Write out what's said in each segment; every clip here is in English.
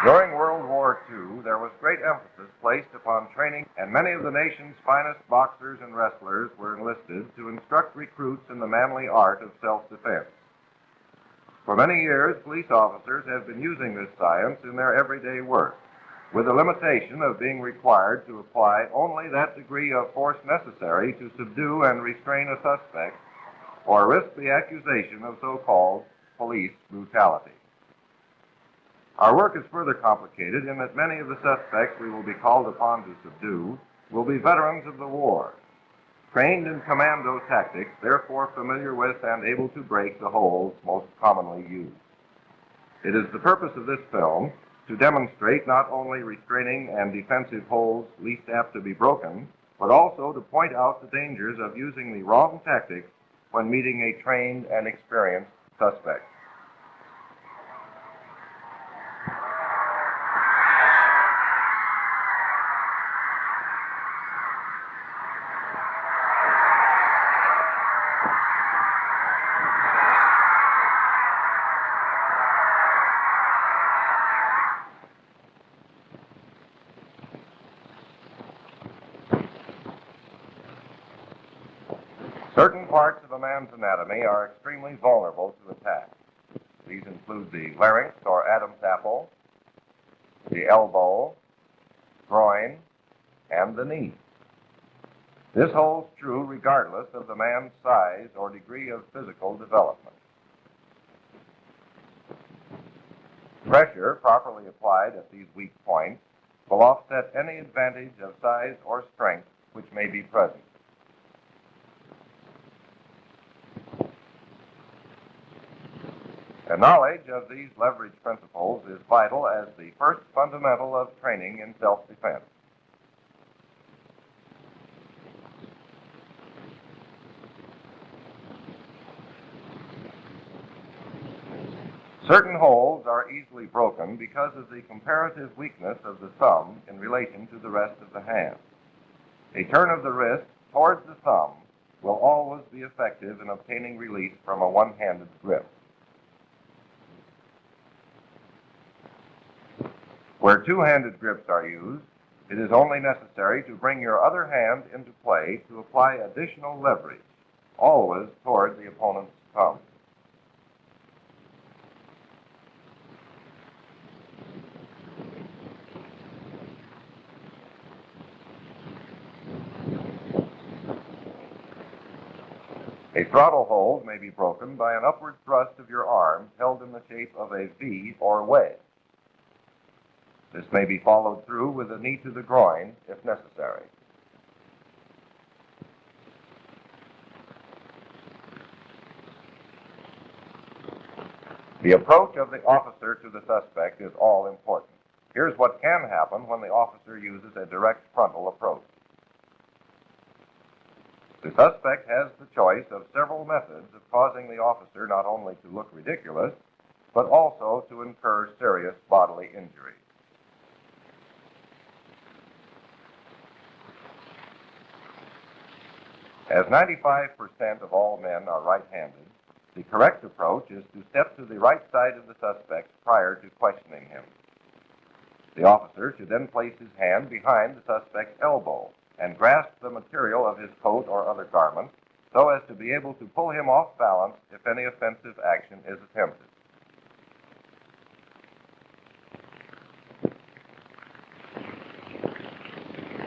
During World War II, there was great emphasis placed upon training, and many of the nation's finest boxers and wrestlers were enlisted to instruct recruits in the manly art of self-defense. For many years, police officers have been using this science in their everyday work, with the limitation of being required to apply only that degree of force necessary to subdue and restrain a suspect or risk the accusation of so-called police brutality. Our work is further complicated in that many of the suspects we will be called upon to subdue will be veterans of the war, trained in commando tactics, therefore familiar with and able to break the holds most commonly used. It is the purpose of this film to demonstrate not only restraining and defensive holds least apt to be broken, but also to point out the dangers of using the wrong tactics when meeting a trained and experienced suspect. Certain parts of a man's anatomy are extremely vulnerable to attack. These include the larynx or Adam's apple, the elbow, groin, and the knee. This holds true regardless of the man's size or degree of physical development. Pressure, properly applied at these weak points, will offset any advantage of size or strength which may be present. A knowledge of these leverage principles is vital as the first fundamental of training in self-defense. Certain holds are easily broken because of the comparative weakness of the thumb in relation to the rest of the hand. A turn of the wrist towards the thumb will always be effective in obtaining release from a one-handed grip. Where two-handed grips are used, it is only necessary to bring your other hand into play to apply additional leverage, always toward the opponent's thumb. A throttle hold may be broken by an upward thrust of your arm held in the shape of a V or wedge. This may be followed through with a knee to the groin if necessary. The approach of the officer to the suspect is all important. Here's what can happen when the officer uses a direct frontal approach. The suspect has the choice of several methods of causing the officer not only to look ridiculous, but also to incur serious bodily injury. As 95% of all men are right-handed, the correct approach is to step to the right side of the suspect prior to questioning him. The officer should then place his hand behind the suspect's elbow and grasp the material of his coat or other garment so as to be able to pull him off balance if any offensive action is attempted.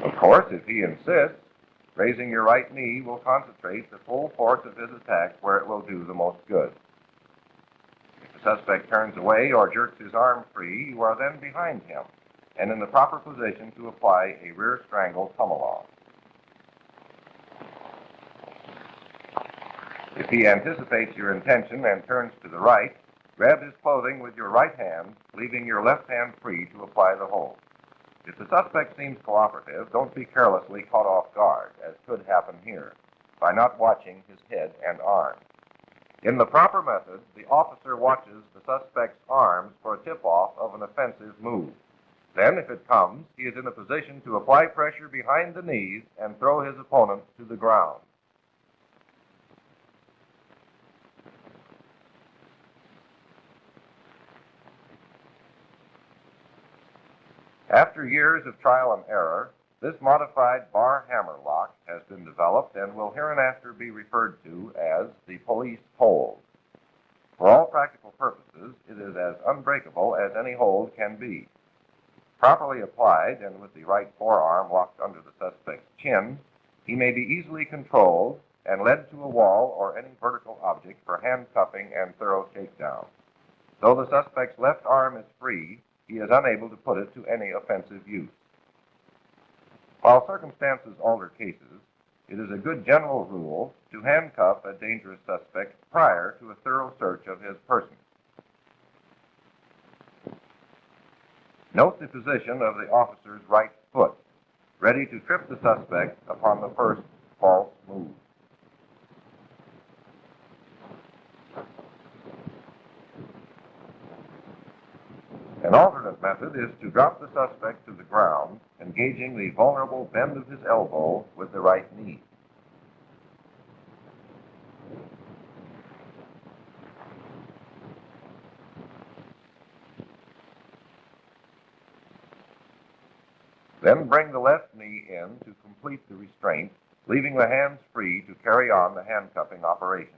Of course, if he insists, raising your right knee will concentrate the full force of his attack where it will do the most good. If the suspect turns away or jerks his arm free, you are then behind him and in the proper position to apply a rear strangle tumble-off. If he anticipates your intention and turns to the right, grab his clothing with your right hand, leaving your left hand free to apply the hold. If the suspect seems cooperative, don't be carelessly caught off guard, as could happen here, by not watching his head and arms. In the proper method, the officer watches the suspect's arms for a tip-off of an offensive move. Then, if it comes, he is in a position to apply pressure behind the knees and throw his opponent to the ground. After years of trial and error, this modified bar hammer lock has been developed and will hereinafter be referred to as the police hold. For all practical purposes, it is as unbreakable as any hold can be. Properly applied and with the right forearm locked under the suspect's chin, he may be easily controlled and led to a wall or any vertical object for handcuffing and thorough shakedown. Though the suspect's left arm is free, he is unable to put it to any offensive use. While circumstances alter cases, it is a good general rule to handcuff a dangerous suspect prior to a thorough search of his person. Note the position of the officer's right foot, ready to trip the suspect upon the first false move. An alternate method is to drop the suspect to the ground, engaging the vulnerable bend of his elbow with the right knee. Then bring the left knee in to complete the restraint, leaving the hands free to carry on the handcuffing operation.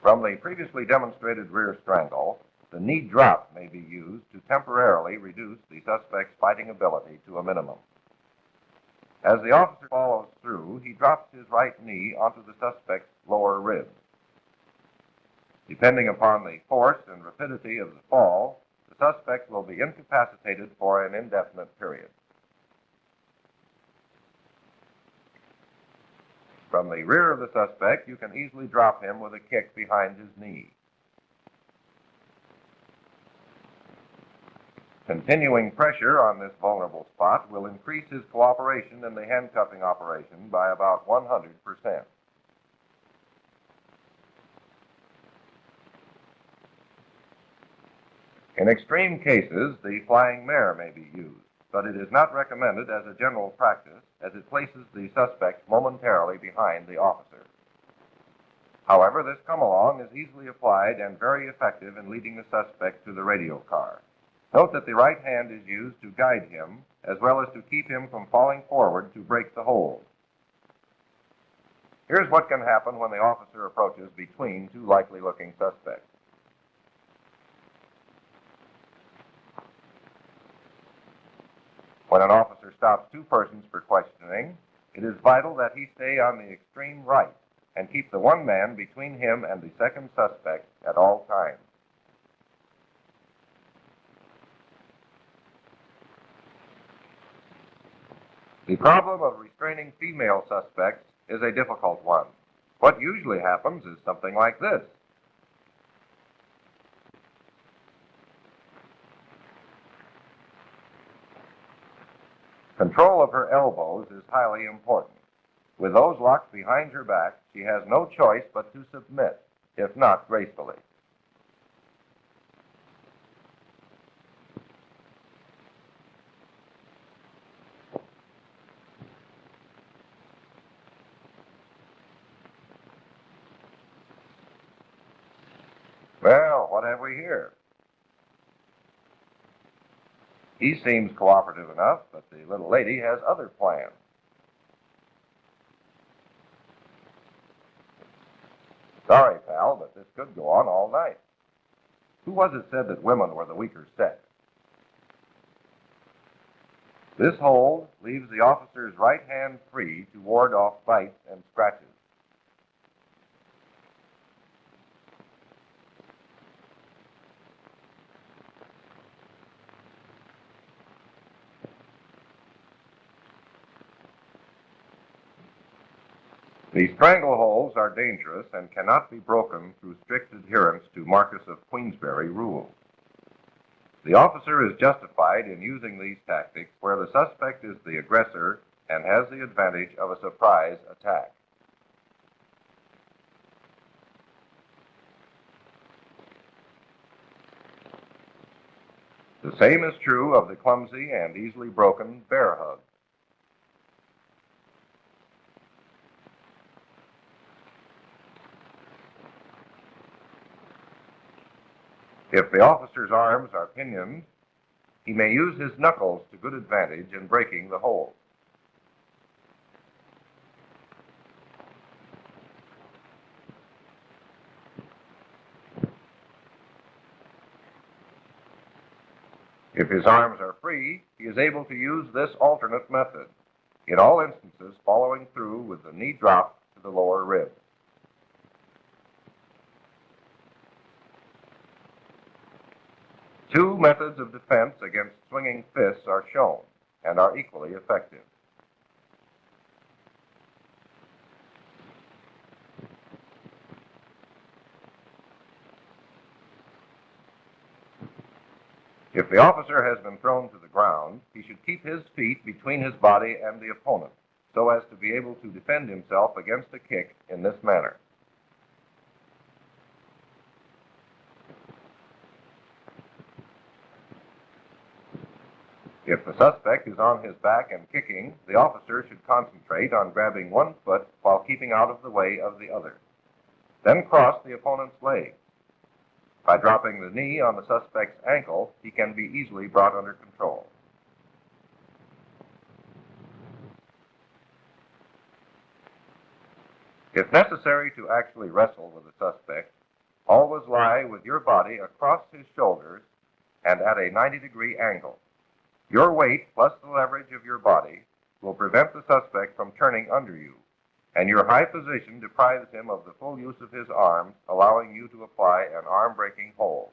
From the previously demonstrated rear strangle, the knee drop may be used to temporarily reduce the suspect's fighting ability to a minimum. As the officer follows through, he drops his right knee onto the suspect's lower ribs. Depending upon the force and rapidity of the fall, the suspect will be incapacitated for an indefinite period. From the rear of the suspect, you can easily drop him with a kick behind his knee. Continuing pressure on this vulnerable spot will increase his cooperation in the handcuffing operation by about 100%. In extreme cases, the flying mare may be used, but it is not recommended as a general practice as it places the suspect momentarily behind the officer. However, this come-along is easily applied and very effective in leading the suspect to the radio car. Note that the right hand is used to guide him as well as to keep him from falling forward to break the hold. Here's what can happen when the officer approaches between two likely-looking suspects. When an officer stops two persons for questioning, it is vital that he stay on the extreme right and keep the one man between him and the second suspect at all times. The problem of restraining female suspects is a difficult one. What usually happens is something like this. Control of her elbows is highly important. With those locked behind her back, she has no choice but to submit, if not gracefully. Well, what have we here? He seems cooperative enough, but the little lady has other plans. Sorry, pal, but this could go on all night. Who was it said that women were the weaker sex? This hold leaves the officer's right hand free to ward off bites and scratches. The strangleholds are dangerous and cannot be broken through strict adherence to Marquis of Queensberry rules. The officer is justified in using these tactics where the suspect is the aggressor and has the advantage of a surprise attack. The same is true of the clumsy and easily broken bear hug. If the officer's arms are pinioned, he may use his knuckles to good advantage in breaking the hold. If his arms are free, he is able to use this alternate method, in all instances following through with the knee drop to the lower rib. Two methods of defense against swinging fists are shown and are equally effective. If the officer has been thrown to the ground, he should keep his feet between his body and the opponent, so as to be able to defend himself against a kick in this manner. If the suspect is on his back and kicking, the officer should concentrate on grabbing one foot while keeping out of the way of the other. Then cross the opponent's leg. By dropping the knee on the suspect's ankle, he can be easily brought under control. If necessary to actually wrestle with the suspect, always lie with your body across his shoulders and at a 90-degree angle. Your weight plus the leverage of your body will prevent the suspect from turning under you, and your high position deprives him of the full use of his arms, allowing you to apply an arm-breaking hold.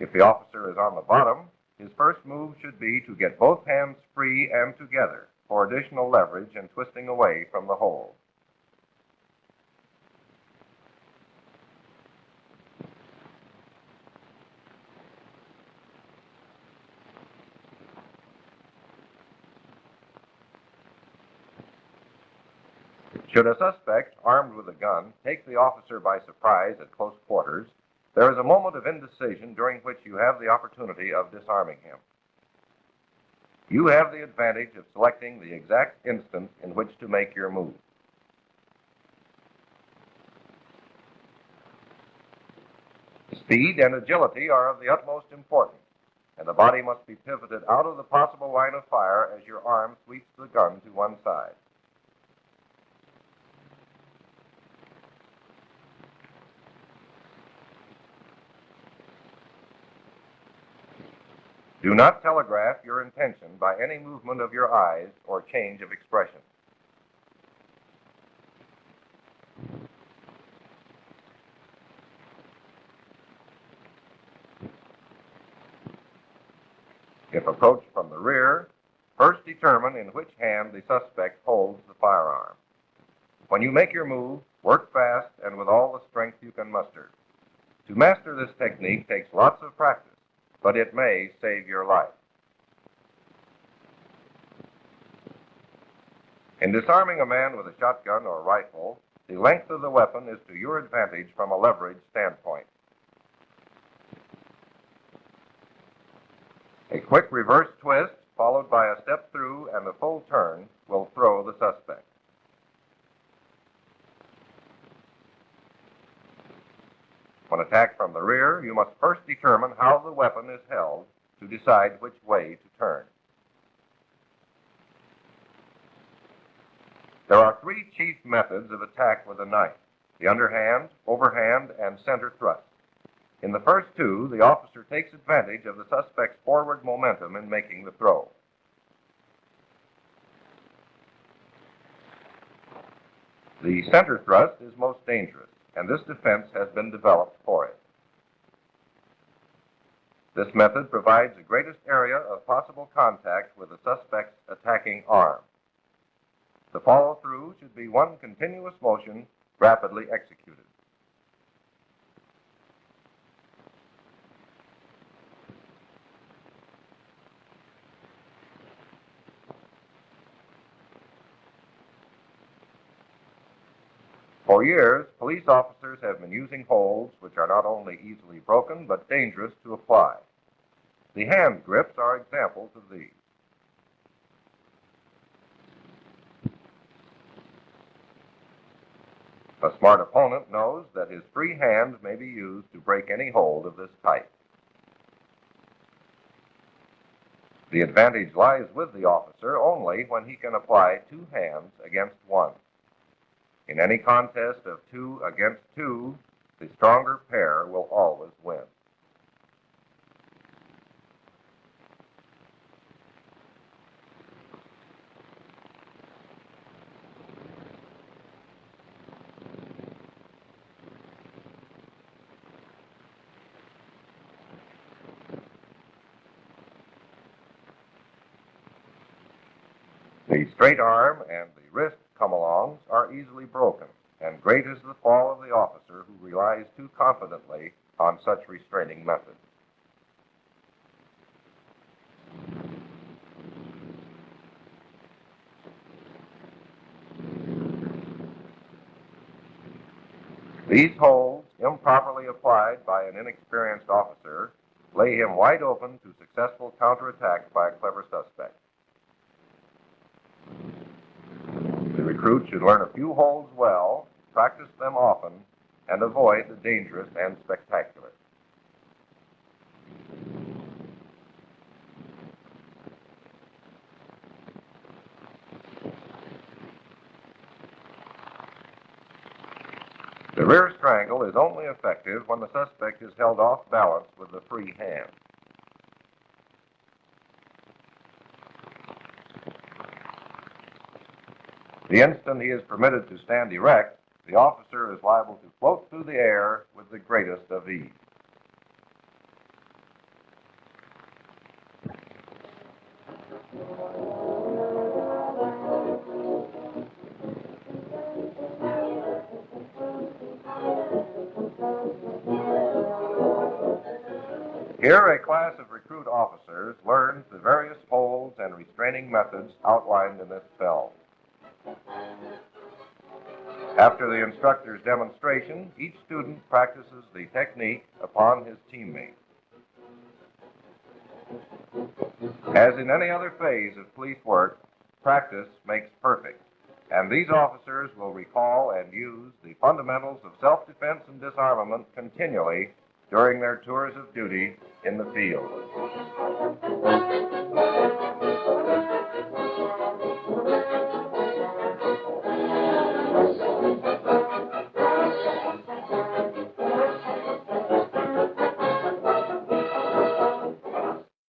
If the officer is on the bottom, his first move should be to get both hands free and together for additional leverage and twisting away from the hold. Should a suspect, armed with a gun, take the officer by surprise at close quarters, there is a moment of indecision during which you have the opportunity of disarming him. You have the advantage of selecting the exact instant in which to make your move. Speed and agility are of the utmost importance, and the body must be pivoted out of the possible line of fire as your arm sweeps the gun to one side. Do not telegraph your intention by any movement of your eyes or change of expression. If approached from the rear, first determine in which hand the suspect holds the firearm. When you make your move, work fast and with all the strength you can muster. To master this technique takes lots of practice, but it may save your life. In disarming a man with a shotgun or rifle, the length of the weapon is to your advantage from a leverage standpoint. A quick reverse twist, followed by a step through and a full turn, will throw the suspect. When attacked from the rear, you must first determine how the weapon is held to decide which way to turn. There are three chief methods of attack with a knife: the underhand, overhand, and center thrust. In the first two, the officer takes advantage of the suspect's forward momentum in making the throw. The center thrust is most dangerous, and this defense has been developed for it. This method provides the greatest area of possible contact with the suspect's attacking arm. The follow-through should be one continuous motion, rapidly executed. For years, police officers have been using holds which are not only easily broken, but dangerous to apply. The hand grips are examples of these. A smart opponent knows that his free hand may be used to break any hold of this type. The advantage lies with the officer only when he can apply two hands against one. In any contest of 2 against 2, the stronger pair will always win. The straight arm and the wrist come-alongs are easily broken, and great is the fall of the officer who relies too confidently on such restraining methods. These holds, improperly applied by an inexperienced officer, lay him wide open to successful counterattack by a clever suspect. The recruit should learn a few holds well, practice them often, and avoid the dangerous and spectacular. The rear strangle is only effective when the suspect is held off balance with the free hand. The instant he is permitted to stand erect, the officer is liable to float through the air with the greatest of ease. Here, a class of recruit officers learns the various holds and restraining methods outlined in this film. After the instructor's demonstration, each student practices the technique upon his teammate. As in any other phase of police work, practice makes perfect, and these officers will recall and use the fundamentals of self-defense and disarmament continually during their tours of duty in the field.